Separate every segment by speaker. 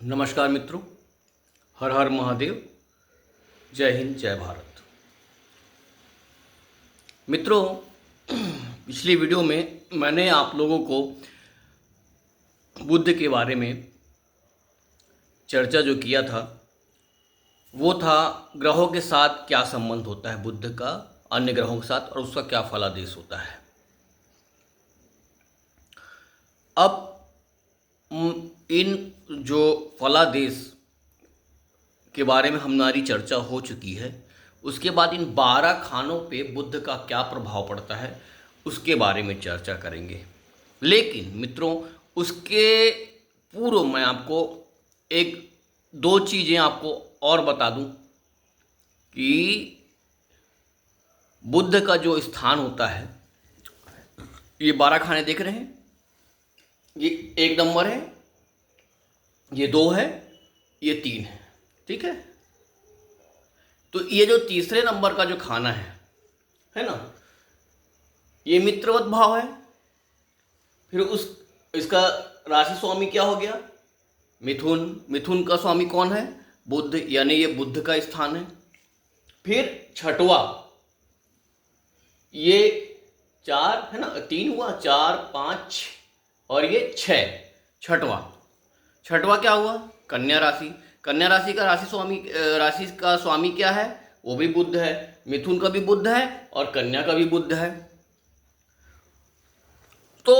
Speaker 1: नमस्कार मित्रों। हर हर महादेव। जय हिंद, जय भारत। मित्रों, पिछली वीडियो में मैंने आप लोगों को बुद्ध के बारे में चर्चा जो किया था वो था ग्रहों के साथ क्या संबंध होता है बुद्ध का अन्य ग्रहों के साथ और उसका क्या फलादेश होता है। अब इन जो फलादेश के बारे में हमारी चर्चा हो चुकी है, उसके बाद इन 12 खानों पे बुद्ध का क्या प्रभाव पड़ता है उसके बारे में चर्चा करेंगे। लेकिन मित्रों, उसके पूर्व मैं आपको एक दो चीज़ें आपको और बता दूं कि बुद्ध का जो स्थान होता है, ये 12 खाने देख रहे हैं, ये 1 नंबर है, ये 2 है, ये 3 है, ठीक है। तो ये जो तीसरे नंबर का जो खाना है ना, ये मित्रवत भाव है। फिर इसका राशि स्वामी क्या हो गया? मिथुन। मिथुन का स्वामी कौन है? बुद्ध, यानी ये बुद्ध का स्थान है। फिर छठवा, ये 4 है ना, 3 हुआ, 4 5 और ये 6, छठवा क्या हुआ? कन्या राशि। कन्या राशि का राशि का स्वामी क्या है? वो भी बुद्ध है। मिथुन का भी बुद्ध है और कन्या का भी बुद्ध है। तो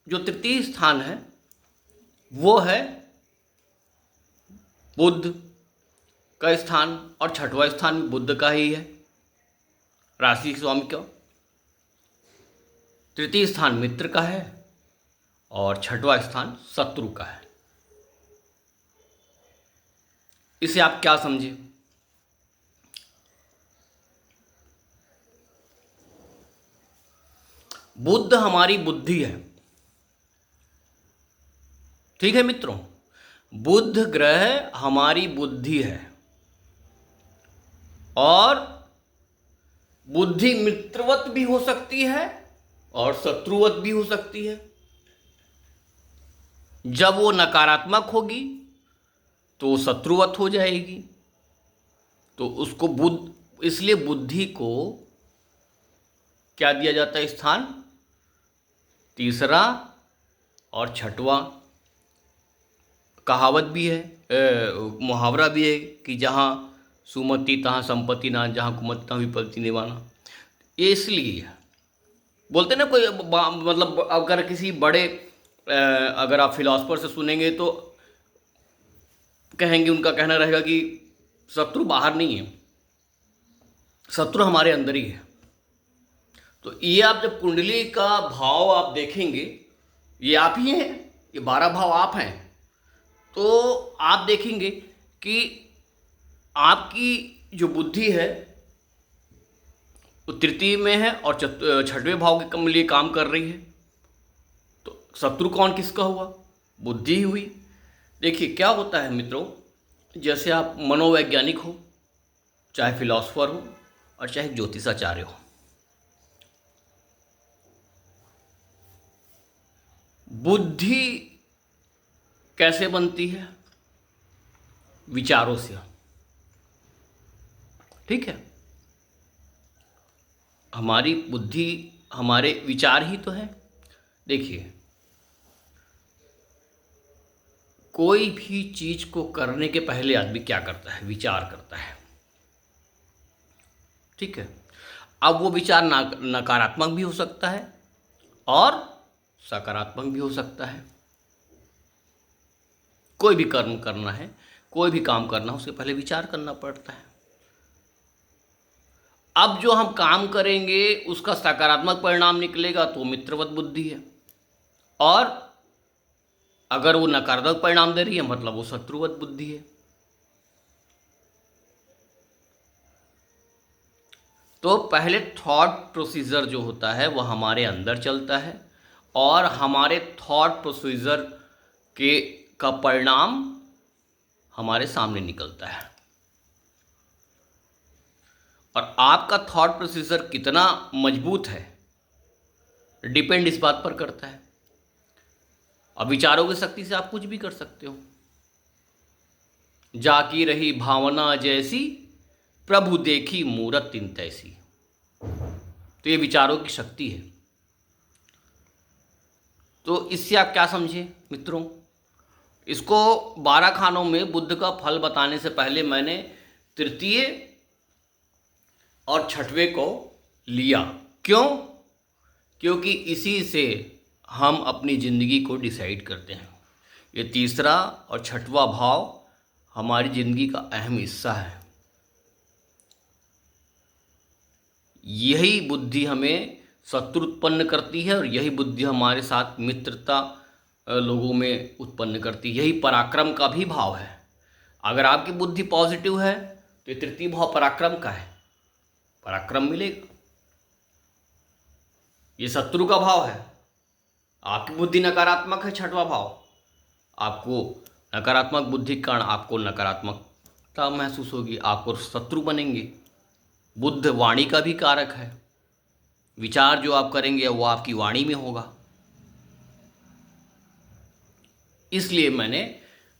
Speaker 1: जो तृतीय स्थान है वो है बुद्ध का स्थान और छठवां स्थान भी बुद्ध का ही है। राशि स्वामी का तृतीय स्थान मित्र का है और छठवां स्थान शत्रु का है। इसे आप क्या समझे? बुद्ध हमारी बुद्धि है, ठीक है मित्रों। बुद्ध ग्रह हमारी बुद्धि है और बुद्धि मित्रवत भी हो सकती है और शत्रुवत भी हो सकती है। जब वो नकारात्मक होगी तो शत्रुवत हो जाएगी। तो उसको इसलिए बुद्धि को क्या दिया जाता है? स्थान तीसरा और छठवां। कहावत भी है, मुहावरा भी है कि जहाँ सुमति तहाँ संपत्ति ना, जहाँ कुमति तहाँ विपत्ति निवाना। ये इसलिए बोलते ना, कोई मतलब अगर किसी बड़े अगर आप फिलॉसफर से सुनेंगे तो कहेंगे, उनका कहना रहेगा कि शत्रु बाहर नहीं है, शत्रु हमारे अंदर ही है। तो ये आप जब कुंडली का भाव आप देखेंगे, ये आप ही हैं, ये 12 भाव आप हैं, तो आप देखेंगे कि आपकी जो बुद्धि है वो तृतीय में है और छठवें भाव के लिए काम कर रही है। तो शत्रु कौन किसका हुआ? बुद्धि ही हुई। देखिए क्या होता है मित्रों, जैसे आप मनोवैज्ञानिक हो, चाहे फिलॉसफर हो और चाहे ज्योतिषाचार्य हो, बुद्धि कैसे बनती है? विचारों से, ठीक है। हमारी बुद्धि हमारे विचार ही तो है। देखिए, कोई भी चीज को करने के पहले आदमी क्या करता है? विचार करता है, ठीक है। अब वो विचार नकारात्मक भी हो सकता है और सकारात्मक भी हो सकता है। कोई भी कर्म करना है, कोई भी काम करना है, उसके पहले विचार करना पड़ता है। अब जो हम काम करेंगे उसका सकारात्मक परिणाम निकलेगा तो मित्रवत बुद्धि है, और अगर वो नकारात्मक परिणाम दे रही है मतलब वो शत्रुवत बुद्धि है। तो पहले थॉट प्रोसीजर जो होता है वह हमारे अंदर चलता है और हमारे थॉट प्रोसीजर का परिणाम हमारे सामने निकलता है। और आपका थॉट प्रोसीजर कितना मजबूत है डिपेंड इस बात पर करता है। अब विचारों की शक्ति से आप कुछ भी कर सकते हो। जाकी रही भावना जैसी, प्रभु देखी मूरत तिन तैसी। तो ये विचारों की शक्ति है। तो इससे आप क्या समझे मित्रों? इसको 12 खानों में बुद्ध का फल बताने से पहले मैंने तृतीय और छठवें को लिया। क्यों? क्योंकि इसी से हम अपनी ज़िंदगी को डिसाइड करते हैं। ये तीसरा और छठवां भाव हमारी ज़िंदगी का अहम हिस्सा है। यही बुद्धि हमें शत्रु उत्पन्न करती है और यही बुद्धि हमारे साथ मित्रता लोगों में उत्पन्न करती है। यही पराक्रम का भी भाव है। अगर आपकी बुद्धि पॉजिटिव है तो ये तृतीय भाव पराक्रम का है, पराक्रम मिलेगा। ये शत्रु का भाव है। आपकी बुद्धि नकारात्मक है, छठवां भाव, आपको नकारात्मक बुद्धि के कारण आपको नकारात्मकता महसूस होगी, आपको शत्रु बनेंगे। बुद्ध वाणी का भी कारक है। विचार जो आप करेंगे वो आपकी वाणी में होगा। इसलिए मैंने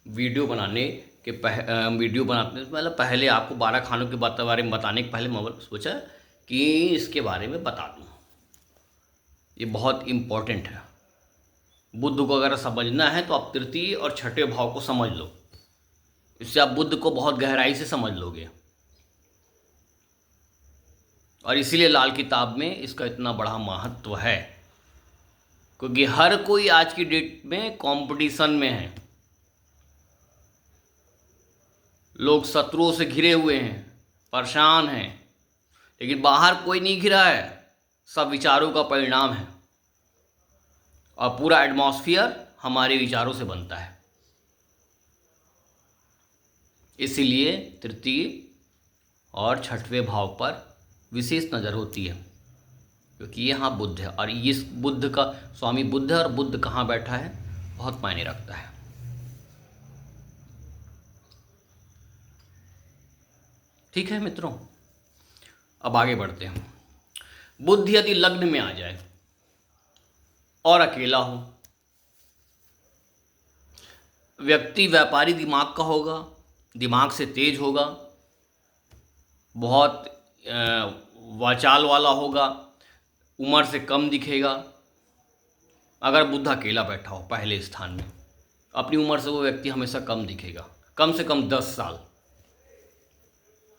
Speaker 1: वीडियो बनाने से मतलब पहले आपको 12 खानों के बारे में बताने के पहले मैं सोचा कि इसके बारे में बता दूं। ये बहुत इम्पोर्टेंट है। बुद्ध को अगर समझना है तो आप तृतीय और छठे भाव को समझ लो। इससे आप बुद्ध को बहुत गहराई से समझ लोगे। और इसीलिए लाल किताब में इसका इतना बड़ा महत्व है, क्योंकि हर कोई आज की डेट में कंपटीशन में है। लोग शत्रुओं से घिरे हुए हैं, परेशान हैं, लेकिन बाहर कोई नहीं घिरा है। सब विचारों का परिणाम है और पूरा एटमॉस्फेयर हमारे विचारों से बनता है। इसीलिए तृतीय और छठवें भाव पर विशेष नज़र होती है, क्योंकि ये यहाँ बुद्ध है और इस बुद्ध का स्वामी बुद्ध है। और बुद्ध कहाँ बैठा है बहुत मायने रखता है। ठीक है मित्रों, अब आगे बढ़ते हैं। बुद्ध यदि लग्न में आ जाए और अकेला हो, व्यक्ति व्यापारी दिमाग का होगा, दिमाग से तेज होगा, बहुत वाचाल वाला होगा, उम्र से कम दिखेगा। अगर बुद्ध अकेला बैठा हो पहले स्थान में, अपनी उम्र से वो व्यक्ति हमेशा कम दिखेगा, कम से कम 10 साल।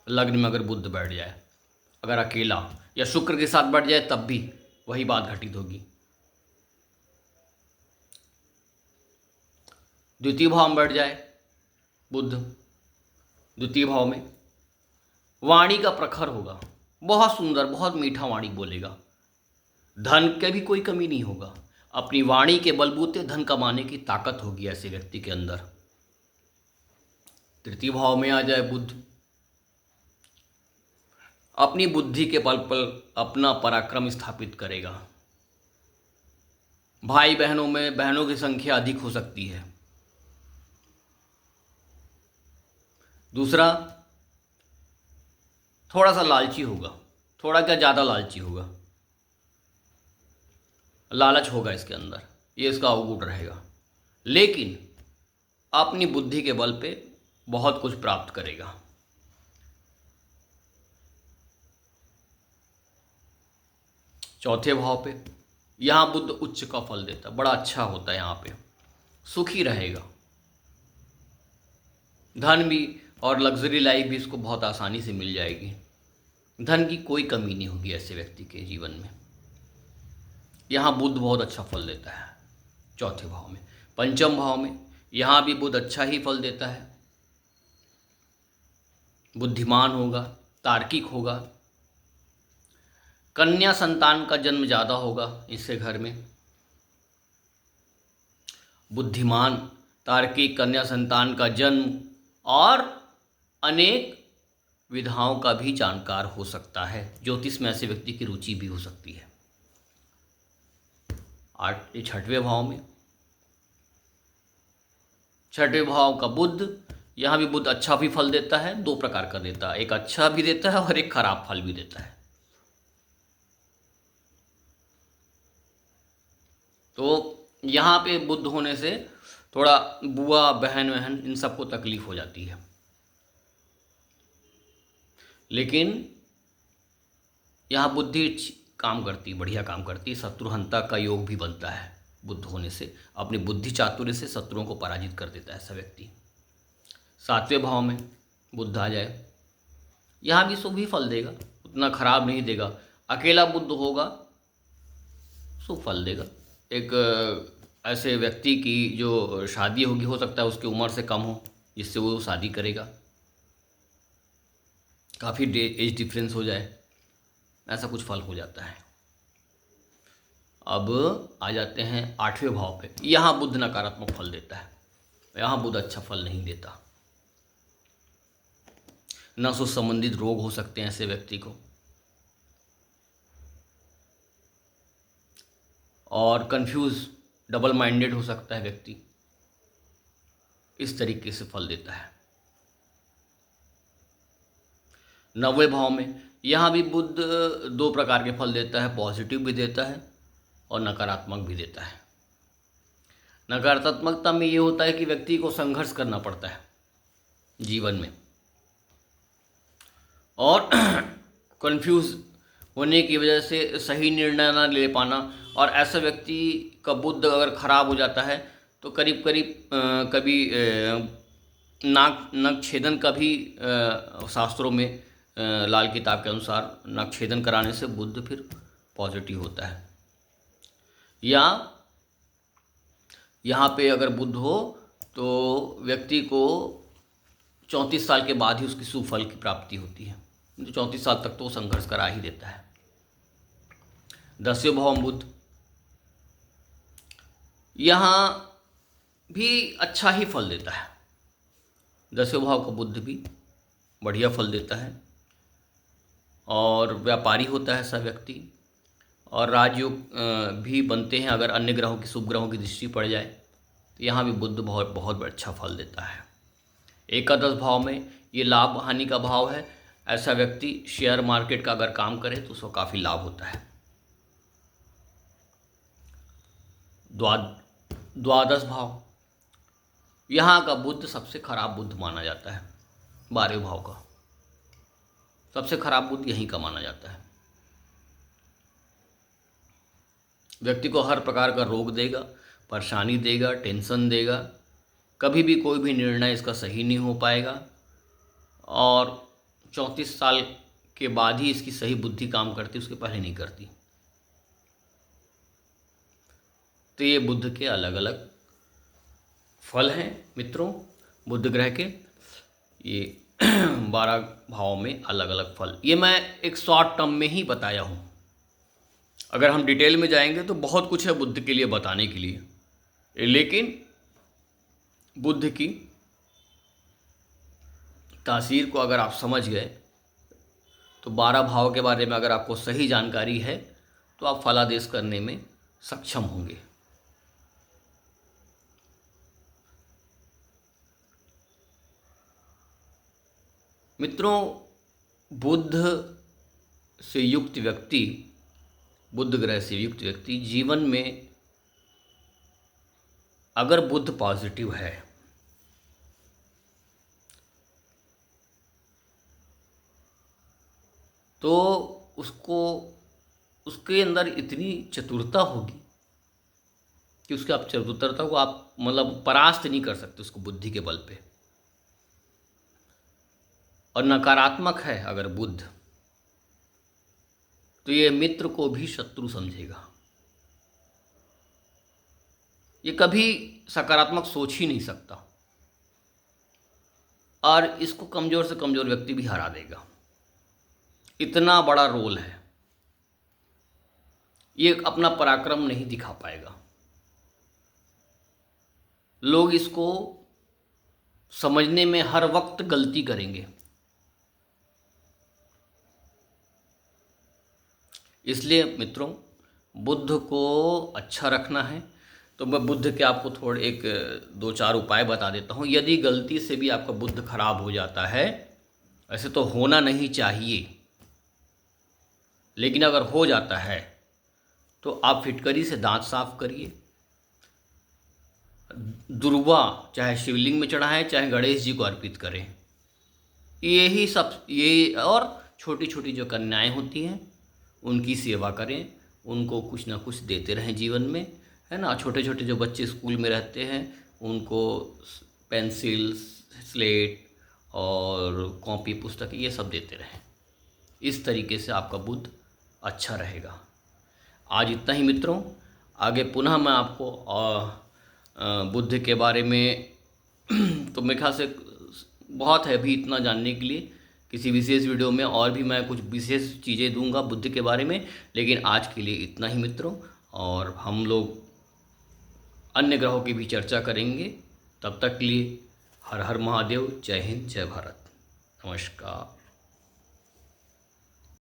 Speaker 1: लग्न में अगर बुद्ध बैठ जाए, अगर अकेला या शुक्र के साथ बैठ जाए तब भी वही बात घटित होगी। द्वितीय भाव में बैठ जाए बुद्ध, द्वितीय भाव में वाणी का प्रखर होगा, बहुत सुंदर, बहुत मीठा वाणी बोलेगा। धन के भी कोई कमी नहीं होगा। अपनी वाणी के बलबूते धन कमाने की ताकत होगी ऐसे व्यक्ति के अंदर। तृतीय भाव में आ जाए बुद्ध, अपनी बुद्धि के बल पर अपना पराक्रम स्थापित करेगा। भाई बहनों में बहनों की संख्या अधिक हो सकती है। दूसरा, थोड़ा सा लालची होगा, थोड़ा क्या ज़्यादा लालची होगा, लालच होगा इसके अंदर, ये इसका अवगुण रहेगा। लेकिन अपनी बुद्धि के बल पे बहुत कुछ प्राप्त करेगा। चौथे भाव पे यहाँ बुद्ध उच्च का फल देता, बड़ा अच्छा होता है। यहाँ पे सुखी रहेगा, धन भी और लग्जरी लाइफ भी इसको बहुत आसानी से मिल जाएगी। धन की कोई कमी नहीं होगी ऐसे व्यक्ति के जीवन में। यहाँ बुद्ध बहुत अच्छा फल देता है चौथे भाव में। पंचम भाव में यहाँ भी बुद्ध अच्छा ही फल देता है। बुद्धिमान होगा, तार्किक होगा, कन्या संतान का जन्म ज़्यादा होगा इससे घर में। बुद्धिमान, तार्किक, कन्या संतान का जन्म और अनेक विधाओं का भी जानकार हो सकता है। ज्योतिष में ऐसे व्यक्ति की रुचि भी हो सकती है। छठवें भाव में, छठवें भाव का बुद्ध, यहाँ भी बुद्ध अच्छा भी फल देता है। दो प्रकार का देता है, एक अच्छा भी देता है और एक खराब फल भी देता है। तो यहाँ पे बुद्ध होने से थोड़ा बुआ, बहन इन सबको तकलीफ हो जाती है। लेकिन यहाँ बुद्धि काम करती, बढ़िया काम करती है। शत्रुहंता का योग भी बनता है बुद्ध होने से। अपनी बुद्धि चातुर्य से शत्रुओं को पराजित कर देता है ऐसा व्यक्ति। 7वें भाव में बुद्ध आ जाए, यहाँ भी शुभ ही फल देगा, उतना खराब नहीं देगा। अकेला बुद्ध होगा, शुभ फल देगा। एक ऐसे व्यक्ति की जो शादी होगी, हो सकता है उसकी उम्र से कम हो, जिससे वो शादी करेगा, काफ़ी एज डिफरेंस हो जाए, ऐसा कुछ फल हो जाता है। अब आ जाते हैं 8वें भाव पे। यहाँ बुद्ध नकारात्मक फल देता है, यहाँ बुद्ध अच्छा फल नहीं देता। नसों संबंधित रोग हो सकते हैं ऐसे व्यक्ति को, और कंफ्यूज, डबल माइंडेड हो सकता है व्यक्ति, इस तरीके से फल देता है। 9वें भाव में यहाँ भी बुद्ध 2 प्रकार के फल देता है, पॉजिटिव भी देता है और नकारात्मक भी देता है। नकारात्मकता में ये होता है कि व्यक्ति को संघर्ष करना पड़ता है जीवन में, और कंफ्यूज होने की वजह से सही निर्णय ना ले पाना। और ऐसा व्यक्ति का बुद्ध अगर खराब हो जाता है तो करीब करीब कभी नाक छेदन का भी शास्त्रों में लाल किताब के अनुसार नाक छेदन कराने से बुद्ध फिर पॉजिटिव होता है। या यहाँ पे अगर बुद्ध हो तो व्यक्ति को 34 साल के बाद ही उसकी शुभ फल की प्राप्ति होती है, तो 34 साल तक तो वो संघर्ष करा ही देता है। 10वें भाव में बुद्ध, यहाँ भी अच्छा ही फल देता है। 10वें भाव का बुद्ध भी बढ़िया फल देता है, और व्यापारी होता है ऐसा व्यक्ति, और राजयोग भी बनते हैं अगर अन्य ग्रहों की, शुभ ग्रहों की दृष्टि पड़ जाए, तो यहाँ भी बुद्ध बहुत बहुत अच्छा फल देता है। 11 भाव में ये लाभ हानि का भाव है। ऐसा व्यक्ति शेयर मार्केट का अगर काम करे तो उसको काफ़ी लाभ होता है। 12 भाव, यहाँ का बुद्ध सबसे खराब बुद्ध माना जाता है। 12वें भाव का सबसे खराब बुद्ध यहीं का माना जाता है। व्यक्ति को हर प्रकार का रोग देगा, परेशानी देगा, टेंशन देगा, कभी भी कोई भी निर्णय इसका सही नहीं हो पाएगा, और 34 साल के बाद ही इसकी सही बुद्धि काम करती, उसके पहले नहीं करती। तो ये बुद्ध के अलग अलग फल हैं मित्रों, बुद्ध ग्रह के ये 12 भाव में अलग अलग फल। ये मैं एक शॉर्ट टर्म में ही बताया हूँ, अगर हम डिटेल में जाएंगे तो बहुत कुछ है बुद्ध के लिए बताने के लिए, लेकिन बुद्ध की तासीर को अगर आप समझ गए तो 12 भाव के बारे में अगर आपको सही जानकारी है तो आप फलादेश करने में सक्षम होंगे। मित्रों, बुद्ध से युक्त व्यक्ति, बुद्ध ग्रह से युक्त व्यक्ति जीवन में अगर बुद्ध पॉजिटिव है तो उसको, उसके अंदर इतनी चतुरता होगी कि उसके आप चतुरता को आप मतलब परास्त नहीं कर सकते उसको बुद्धि के बल पे। और नकारात्मक है अगर बुद्ध, तो ये मित्र को भी शत्रु समझेगा, ये कभी सकारात्मक सोच ही नहीं सकता, और इसको कमज़ोर से कमज़ोर व्यक्ति भी हरा देगा। इतना बड़ा रोल है, ये अपना पराक्रम नहीं दिखा पाएगा। लोग इसको समझने में हर वक्त गलती करेंगे, इसलिए मित्रों बुद्ध को अच्छा रखना है तो मैं बुद्ध के आपको थोड़े एक 2-4 उपाय बता देता हूँ। यदि गलती से भी आपका बुद्ध खराब हो जाता है, ऐसे तो होना नहीं चाहिए, लेकिन अगर हो जाता है तो आप फिटकरी से दांत साफ करिए, दुर्वा चाहे शिवलिंग में चढ़ाएं चाहे गणेश जी को अर्पित करें, यही सब, ये और छोटी छोटी जो कन्याएं होती हैं उनकी सेवा करें, उनको कुछ ना कुछ देते रहें जीवन में, है ना। छोटे छोटे जो बच्चे स्कूल में रहते हैं उनको पेंसिल, स्लेट और कॉपी, पुस्तक ये सब देते रहें। इस तरीके से आपका बुध अच्छा रहेगा। आज इतना ही मित्रों, आगे पुनः मैं आपको बुध के बारे में तो मेरे ख्याल से बहुत है अभी इतना जानने के लिए। किसी विशेष वीडियो में और भी मैं कुछ विशेष चीज़ें दूंगा बुध के बारे में, लेकिन आज के लिए इतना ही मित्रों। और हम लोग अन्य ग्रहों की भी चर्चा करेंगे। तब तक के लिए हर हर महादेव, जय हिंद, जय भारत, नमस्कार।